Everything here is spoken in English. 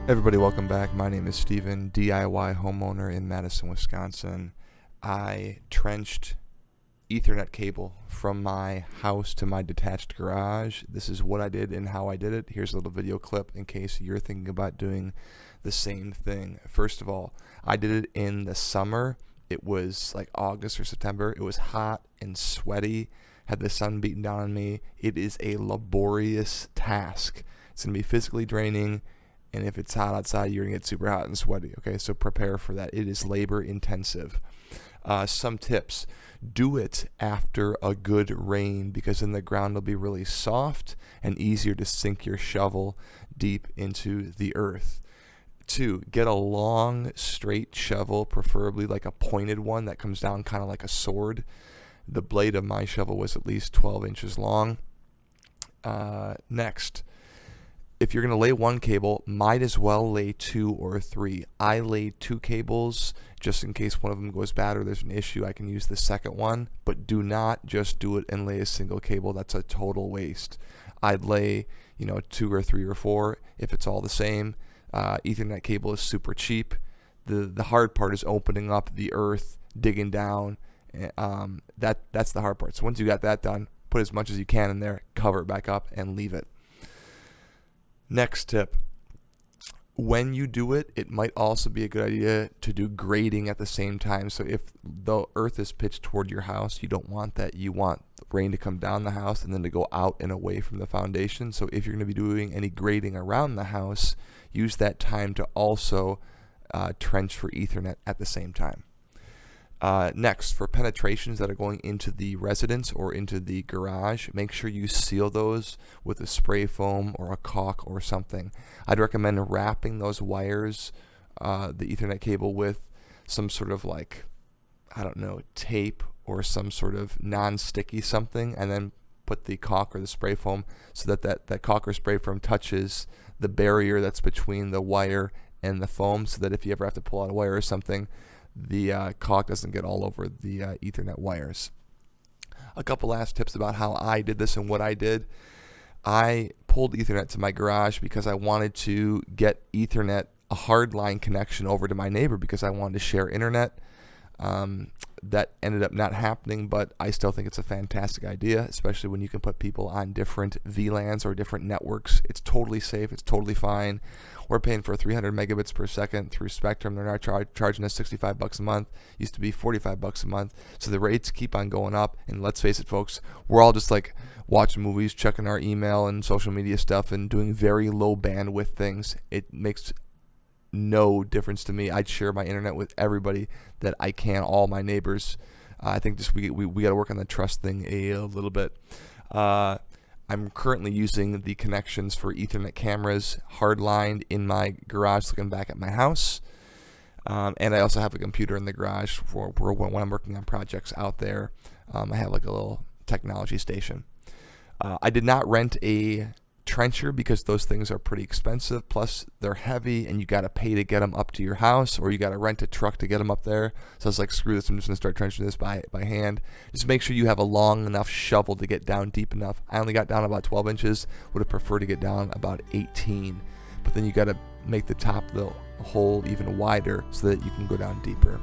Everybody, welcome back. My name is Steven, DIY homeowner in Madison, Wisconsin. I trenched Ethernet cable from my house to my detached garage. This is what I did and how I did it. Here's a little video clip in case you're thinking about doing the same thing. First of all, I did it in the summer. It was like August or September. It was hot and sweaty, had the sun beating down on me. It is a laborious task. It's going to be physically draining. And if it's hot outside, you're going to get super hot and sweaty. Okay, so prepare for that. It is labor intensive. Some tips. Do it after a good rain because then the ground will be really soft and easier to sink your shovel deep into the earth. 2, get a long, straight shovel, preferably like a pointed one that comes down kind of like a sword. The blade of my shovel was at least 12 inches long. Next. If you're going to lay one cable, might as well lay 2 or 3. I laid 2 cables just in case one of them goes bad or there's an issue. I can use the second one, but do not just do it and lay a single cable. That's a total waste. I'd lay 2 or 3 or 4 if it's all the same. Ethernet cable is super cheap. The hard part is opening up the earth, digging down. That's the hard part. So once you got that done, put as much as you can in there, cover it back up, and leave it. Next tip, when you do it, it might also be a good idea to do grading at the same time. So if the earth is pitched toward your house, you don't want that. You want rain to come down the house and then to go out and away from the foundation. So if you're going to be doing any grading around the house, use that time to also trench for Ethernet at the same time. Next, for penetrations that are going into the residence or into the garage, make sure you seal those with a spray foam or a caulk or something. I'd recommend wrapping those wires, the Ethernet cable, with some sort of tape or some sort of non-sticky something, and then put the caulk or the spray foam so that caulk or spray foam touches the barrier that's between the wire and the foam, so that if you ever have to pull out a wire or something, the caulk doesn't get all over the Ethernet wires. A couple last tips about how I did this and what I did. I pulled Ethernet to my garage because I wanted to get Ethernet, a hardline connection, over to my neighbor because I wanted to share internet. That ended up not happening, but I still think it's a fantastic idea, especially when you can put people on different VLANs or different networks. It's totally safe. It's totally fine. We're paying for 300 megabits per second through Spectrum. They're now charging us $65 a month. Used to be $45 a month. So the rates keep on going up. And let's face it, folks, we're all just like watching movies, checking our email and social media stuff, and doing very low bandwidth things. It makes no difference to me. I'd share my internet with everybody that I can, all my neighbors. I think just we got to work on the trust thing a little bit. I'm currently using the connections for Ethernet cameras hardlined in my garage, looking back at my house. And I also have a computer in the garage for when I'm working on projects out there. I have like a little technology station. I did not rent a trencher because those things are pretty expensive, plus they're heavy and you got to pay to get them up to your house, or you got to rent a truck to get them up there. So I was like, screw this, I'm just going to start trenching this by hand. Just make sure you have a long enough shovel to get down deep enough. I only got down about 12 inches, would have preferred to get down about 18, but then you got to make the top of the hole even wider so that you can go down deeper.